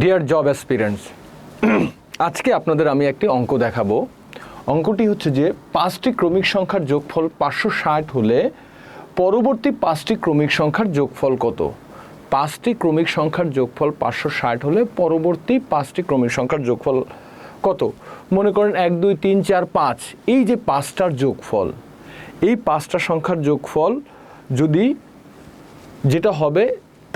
Deer job aspirants, আজকে আপনাদের আমি একটি অঙ্ক দেখাবো। অঙ্কটি হচ্ছে যে 5টি ক্রমিক সংখ্যার যোগফল 560 হলে পরবর্তী 5টি ক্রমিক সংখ্যার যোগফল কত? 5টি ক্রমিক সংখ্যার যোগফল 560 হলে পরবর্তী 5টি ক্রমিক সংখ্যার যোগফল কত? মনে করেন 1 2 3 4 5, এই যে 5টার যোগফল, এই 5টা সংখ্যার যোগফল যদি যেটা হবে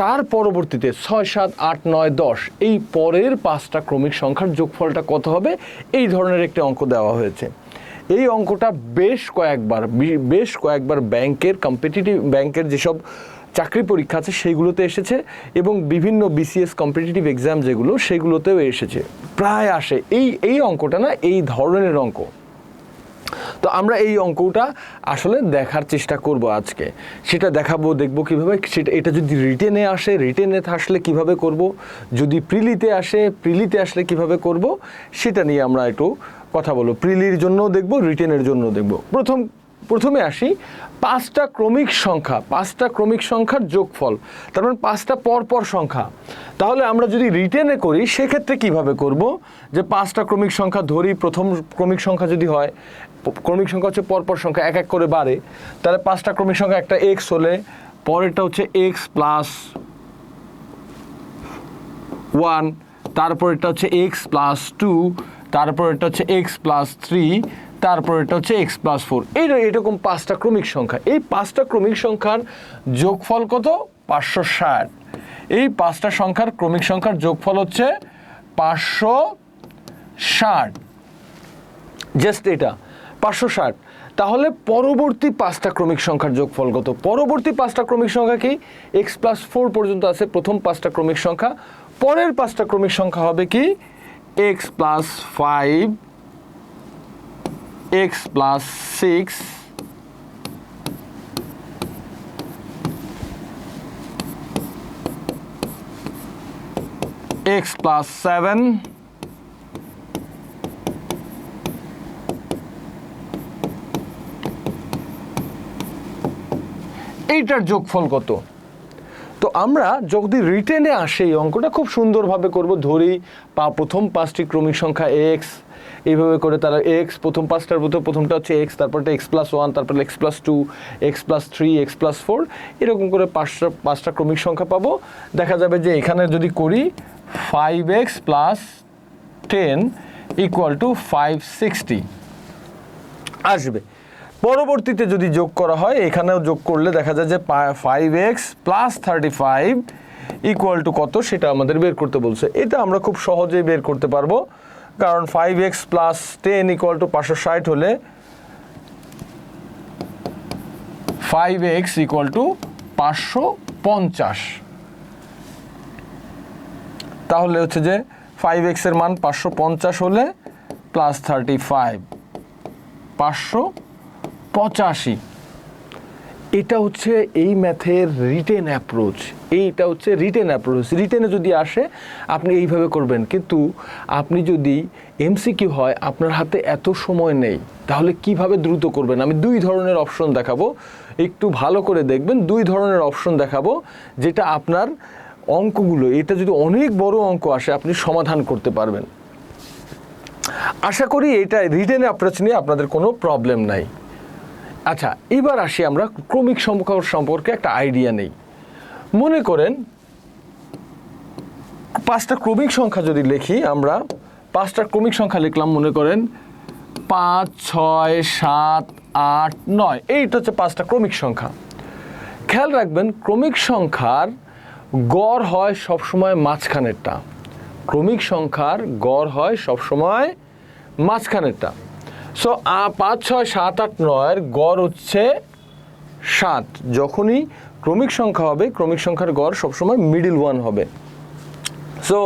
তার পরবর্তীতে 6 7 8 9 10 এই পরের 5টা ক্রমিক সংখ্যার যোগফলটা কত হবে, এই ধরনের একটি অঙ্ক দেওয়া হয়েছে। এই অঙ্কটা বেশ কয়েকবার ব্যাংকের কম্পিটিটিভ ব্যাংকের যেসব চাকরি পরীক্ষা আছে সেইগুলোতে এসেছে এবং বিভিন্ন বিসিএস কম্পিটিটিভ এক্সাম যেগুলো সেগুলোতেও এসেছে, প্রায় আসে এই অঙ্কটা না, এই ধরনের অঙ্ক। তো আমরা এই অঙ্কটা আসলে দেখার চেষ্টা করব আজকে, সেটা দেখব কীভাবে। এটা যদি রিটেনে আসে, রিটেনে আসলে কিভাবে করব, যদি প্রিলিতে আসলে কিভাবে করব, সেটা নিয়ে আমরা একটু কথা বলবো। প্রিলির জন্য দেখব, রিটেনের জন্য দেখব। প্রথমে আসি 5টা ক্রমিক সংখ্যার যোগফল, তার মানে 5টা পরপর সংখ্যা। তাহলে আমরা যদি রিটেনে করি সেক্ষেত্রে কিভাবে করব, যে 5টা ক্রমিক সংখ্যা ধরি, প্রথম ক্রমিক সংখ্যা যদি হয়, ক্রমিক সংখ্যা হচ্ছে পরপর সংখ্যা, এক এক করে বাড়ে, তাহলে 5টা ক্রমিক সংখ্যা একটা এক্স হলে পরেরটা হচ্ছে এক্স প্লাস 1, তারপর এটা হচ্ছে এক্স প্লাস 2, তারপর এটা হচ্ছে এক্স প্লাস 3, তারপর এটা হচ্ছে এক্স প্লাস 4। এরকম 5টা ক্রমিক সংখ্যা। এই 5টা ক্রমিক সংখ্যার যোগফল কত? 560। এই 5টা সংখ্যার ক্রমিক সংখ্যার যোগফল হচ্ছে 560, জাস্ট এটা 560। তাহলে পরবর্তী 5টা ক্রমিক সংখ্যার যোগফল কত? পরবর্তী 5টা ক্রমিক সংখ্যা কি? এক্স প্লাস 4 পর্যন্ত আছে প্রথম 5টা ক্রমিক সংখ্যা। পরের 5টা ক্রমিক সংখ্যা হবে কি? X plus 5, x plus 6, x plus 7, এইটার যোগফল কত? তো আমরা যদি রিটেনে আসে এই অঙ্কটা খুব সুন্দরভাবে করব। ধরি প্রথম 5টি ক্রমিক সংখ্যা এক্স, এইভাবে করে তারা এক্স, প্রথম 5টার মধ্যে প্রথমটা হচ্ছে এক্স, তারপরটা এক্স প্লাস 1, তারপর x plus 2, x plus 3, x plus 4, এরকম করে 5টা ক্রমিক সংখ্যা পাবো। দেখা যাবে যে এখানে যদি করি 5x প্লাস 10 ইকুয়াল টু 560 আসবে। পরবর্তীতে যদি যোগ করা হয়, এখানেও যোগ করলে দেখা যায় যে 5x প্লাস 35 ইকুয়াল টু কত, সেটা আমাদের বের করতে বলছে। এটা আমরা খুব সহজেই বের করতে পারবো, কারণ 5x প্লাস 10 ইকুয়াল টু 560 হলে 5x ইকুয়াল টু 550। তাহলে হচ্ছে যে 5x এর মান 550 হলে প্লাস 35 585। এটা হচ্ছে এই ম্যাথের রিটেন অ্যাপ্রোচ। রিটেনে যদি আসে আপনি এইভাবে করবেন, কিন্তু আপনি যদি এমসিকিউ হয়, আপনার হাতে এত সময় নেই, তাহলে কিভাবে দ্রুত করবেন? আমি 2 ধরনের অপশন দেখাবো, একটু ভালো করে দেখবেন। 2 ধরনের অপশন দেখাবো যেটা আপনার অঙ্কগুলো, এটা যদি অনেক বড় অঙ্ক আসে আপনি সমাধান করতে পারবেন। আশা করি এটা রিটেন অ্যাপ্রোচ নিয়ে আপনাদের কোনো প্রবলেম নাই। আচ্ছা, এবার আসি আমরা ক্রমিক সংখ্যা সম্পর্কে একটা আইডিয়া নেই। মনে করেন 5টা ক্রমিক সংখ্যা যদি লিখি, আমরা 5টা ক্রমিক সংখ্যা লিখলাম, মনে করেন 5 6 7 8 9, এইটা হচ্ছে 5টা ক্রমিক সংখ্যা। খেয়াল রাখবেন, ক্রমিক সংখ্যার গড় হয় সবসময় মাঝখানেরটা। ক্রমিক সংখ্যার গড় হয় সবসময় মাঝখানেরটা। সো 5 6 7 8 9 এর গড় হচ্ছে 7। যখনই ক্রমিক সংখ্যা হবে, ক্রমিক সংখ্যার গড় সবসময় মিডল ওয়ান হবে। সো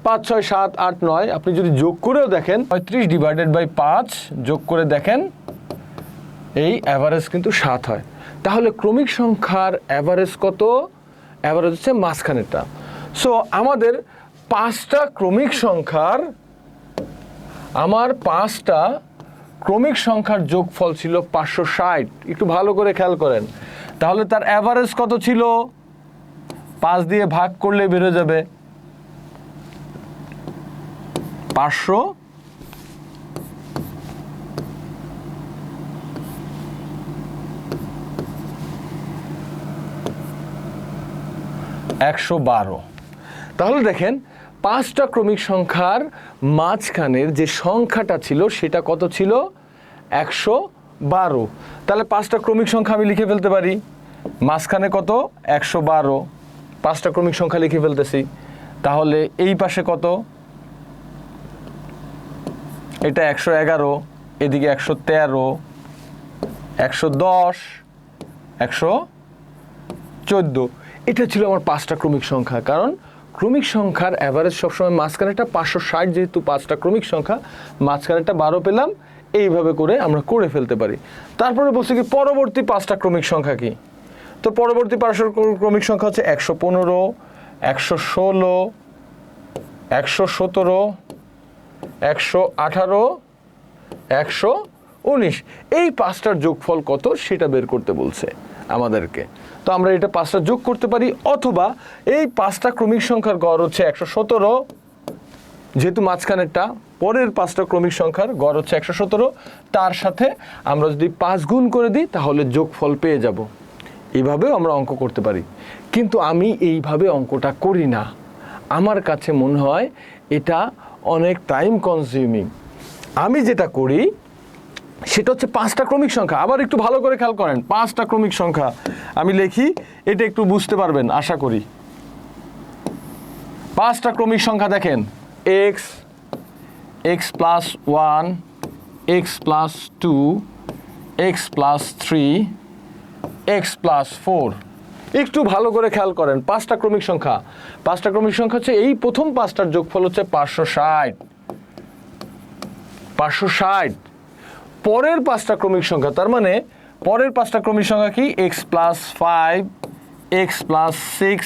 5 6 7 8 9 আপনি যদি যোগ করেও দেখেন, 35 ডিভাইডেড বাই 5 যোগ করে দেখেন, এই অ্যাভারেজ কিন্তু 7 হয়। তাহলে ক্রমিক সংখ্যার অ্যাভারেজ কত? অ্যাভারেজ হচ্ছে মাঝখানেরটা। সো আমাদের 5টা ক্রমিক সংখ্যার যোগফল ছিল 560। একটু ভালো করে খেয়াল করেন, তাহলে তার অ্যাভারেজ কত ছিল? 5 দিয়ে ভাগ করলে বেরো যাবে 500 112। তাহলে দেখেন 5টা ক্রমিক সংখ্যার মাঝখানের যে সংখ্যাটা ছিল সেটা কত ছিল? 112। তাহলে 5টা ক্রমিক সংখ্যা আমি লিখে ফেলতে পারি, মাঝখানে কত? 112। 5টা ক্রমিক সংখ্যা লিখে ফেলতেছি। তাহলে এই পাশে কত? এটা 111, এদিকে 113, 110, 114। এটা ছিল আমার 5টা ক্রমিক সংখ্যা। কারণ ক্রমিক সংখ্যার অ্যাভারেজ সবসময় মাঝখানেটা 560, যেহেতু 5টা ক্রমিক সংখ্যা, মাঝখানেটা 12 পেলাম। এইভাবে করে আমরা করে ফেলতে পারি। তারপরে বলছি কি পরবর্তী 5টা ক্রমিক সংখ্যা কি? তো পরবর্তী 5টা ক্রমিক সংখ্যা হচ্ছে 115, 116, 117, 118, 119। এই 5টার যোগফল কত সেটা বের করতে বলছে আমাদেরকে। তো আমরা এটা 5টা যোগ করতে পারি, অথবা এই 5টা ক্রমিক সংখ্যার গড় হচ্ছে 117, যেহেতু মাঝখানেরটা, পরের 5টা ক্রমিক সংখ্যার গড় হচ্ছে 117, তার সাথে আমরা যদি 5 গুণ করে দিই তাহলে যোগফল পেয়ে যাব। এইভাবেও আমরা অঙ্ক করতে পারি, কিন্তু আমি এইভাবে অঙ্কটা করি না। আমার কাছে মনে হয় এটা অনেক টাইম কনজিউমিং। আমি যেটা করি সেটা হচ্ছে 5টা ক্রমিক সংখ্যা। আবার একটু ভালো করে খেয়াল করেন, 5টা ক্রমিক সংখ্যা আমি লিখি, এটা একটু বুঝতে পারবেন আশা করি। 5টা ক্রমিক সংখ্যা দেখেন, x, x plus 1, x plus 2, x plus 3, x plus 4। একটু ভালো করে খেয়াল করেন, 5টা ক্রমিক সংখ্যা। 5টা ক্রমিক সংখ্যা হচ্ছে এই প্রথম 5টার যোগফল হচ্ছে 560। 560 পরের 5টা ক্রমিক সংখ্যা, তার মানে পরের 5টা ক্রমিক সংখ্যা কি? x plus 5, x plus 6,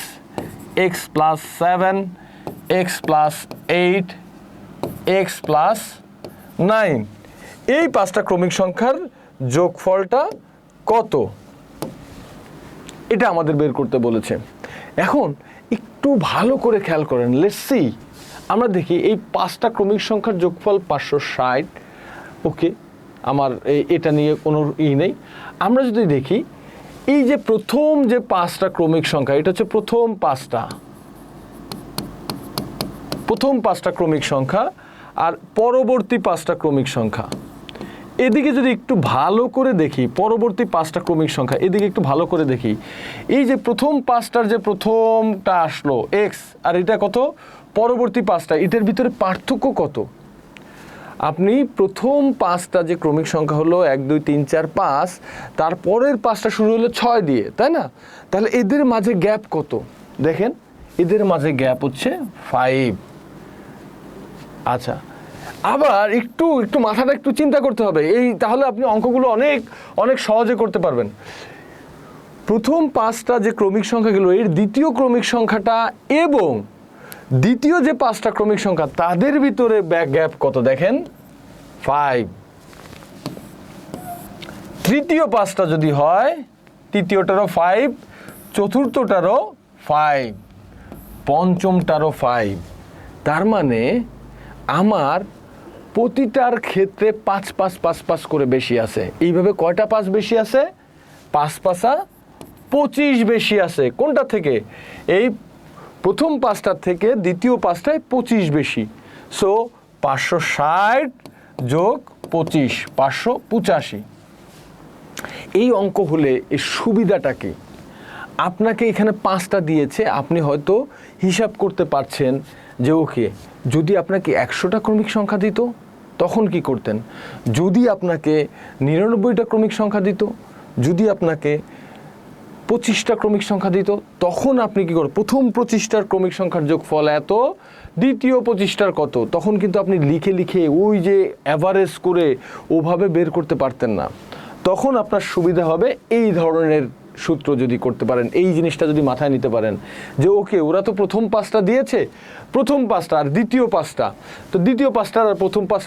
x plus 7, x plus 8, x plus 9। এই 5টা ক্রমিক সংখ্যার যোগফলটা কত? এটা আমাদের বের করতে বলেছে। এখন একটু ভালো করে খেয়াল করেন, লেটস সি। আমরা দেখি এই 5টা ক্রমিক সংখ্যার যোগফল 560। ওকে, আমার এটা নিয়ে কোনো নেই। আমরা যদি দেখি এই যে প্রথম যে 5টা ক্রমিক সংখ্যা, এটা হচ্ছে প্রথম 5টা ক্রমিক সংখ্যা, আর পরবর্তী 5টা ক্রমিক সংখ্যা। এদিকে যদি একটু ভালো করে দেখি, পরবর্তী 5টা ক্রমিক সংখ্যা, এদিকে একটু ভালো করে দেখি, এই যে প্রথম 5টার যে প্রথমটা আসলো x, আর এটা কত? পরবর্তী 5টা, এটার ভিতরে পার্থক্য কত? আপনি প্রথম 5টা যে ক্রমিক সংখ্যা হলো 1 2 3 4 5, তারপরের 5টা শুরু হলো 6 দিয়ে, তাই না? তাহলে এদের মাঝে গ্যাপ কত? দেখেন, এদের মাঝে গ্যাপ হচ্ছে 5। আচ্ছা, আবার একটু মাথাটা একটু চিন্তা করতে হবে, তাহলে আপনি অঙ্কগুলো অনেক সহজে করতে পারবেন। প্রথম 5টা যে ক্রমিক সংখ্যাগুলো, এর দ্বিতীয় ক্রমিক সংখ্যাটা এবং দ্বিতীয় যে 5টা ক্রমিক সংখ্যা, তাদের ভিতরে গ্যাপ কত? দেখেন 5। তৃতীয় 5টা যদি হয়, তৃতীয়টারও 5, চতুর্থটারও 5, পঞ্চমটারও 5। তার মানে আমার প্রতিটার ক্ষেত্রে 5 5 5 5 করে বেশি আছে। এইভাবে কয়টা 5 বেশি আছে? 5 5 25 বেশি আছে। কোনটা থেকে? এই প্রথম 5টার থেকে দ্বিতীয় 5টায় 25 বেশি। সো 560 যোগ 25, 585। এই অঙ্ক হলে এর সুবিধাটা কি? আপনাকে এখানে 5টা দিয়েছে, আপনি হয়তো হিসাব করতে পারছেন যে ওকে, যদি আপনাকে 100টা ক্রমিক সংখ্যা দিত তখন কি করতেন? যদি আপনাকে 99টা ক্রমিক সংখ্যা দিত, যদি আপনাকে 25টা ক্রমিক সংখ্যা দিত, তখন আপনি কি করবেন? প্রথম 25টার ক্রমিক সংখ্যার যোগফল এত, দ্বিতীয় 25টার কত, তখন কিন্তু আপনি লিখে ওই যে অ্যাভারেজ করে ওভাবে বের করতে পারতেন না। তখন আপনার সুবিধা হবে এই ধরনের সূত্র যদি করতে পারেন, এই জিনিসটা যদি মাথায় নিতে পারেন যে ওকে, ওরা তো প্রথম 5টা দিয়েছে, প্রথম 5টা আর দ্বিতীয় 5টা, তো দ্বিতীয় 5টার আর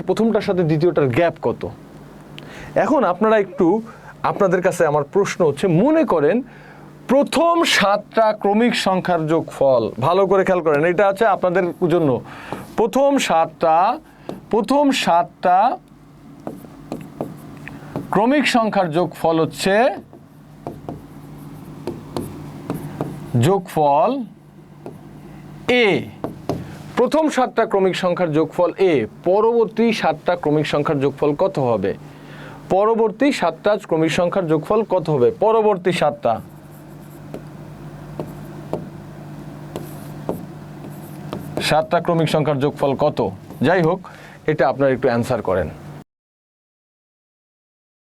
প্রথমটার সাথে দ্বিতীয়টার গ্যাপ কত। এখন আপনারা একটু, আপনাদের কাছে আমার প্রশ্ন হচ্ছে, মনে করেন প্রথম 7টা ক্রমিক সংখ্যার যোগফল, ভালো করে খেয়াল করেন, এটা আছে আপনাদের জন্য, প্রথম 7টা প্রথম 7টা ক্রমিক সংখ্যার যোগফল হচ্ছে যোগফল এ। প্রথম 7টা ক্রমিক সংখ্যার যোগফল এ, পরবর্তী 7টা ক্রমিক সংখ্যার যোগফল কত হবে? পরবর্তী 7টা ক্রমিক সংখ্যার যোগফল কত হবে? পরবর্তী 7টা ক্রমিক সংখ্যার যোগফল কত? যাই হোক, এটা আপনারা একটু অ্যান্সার করেন।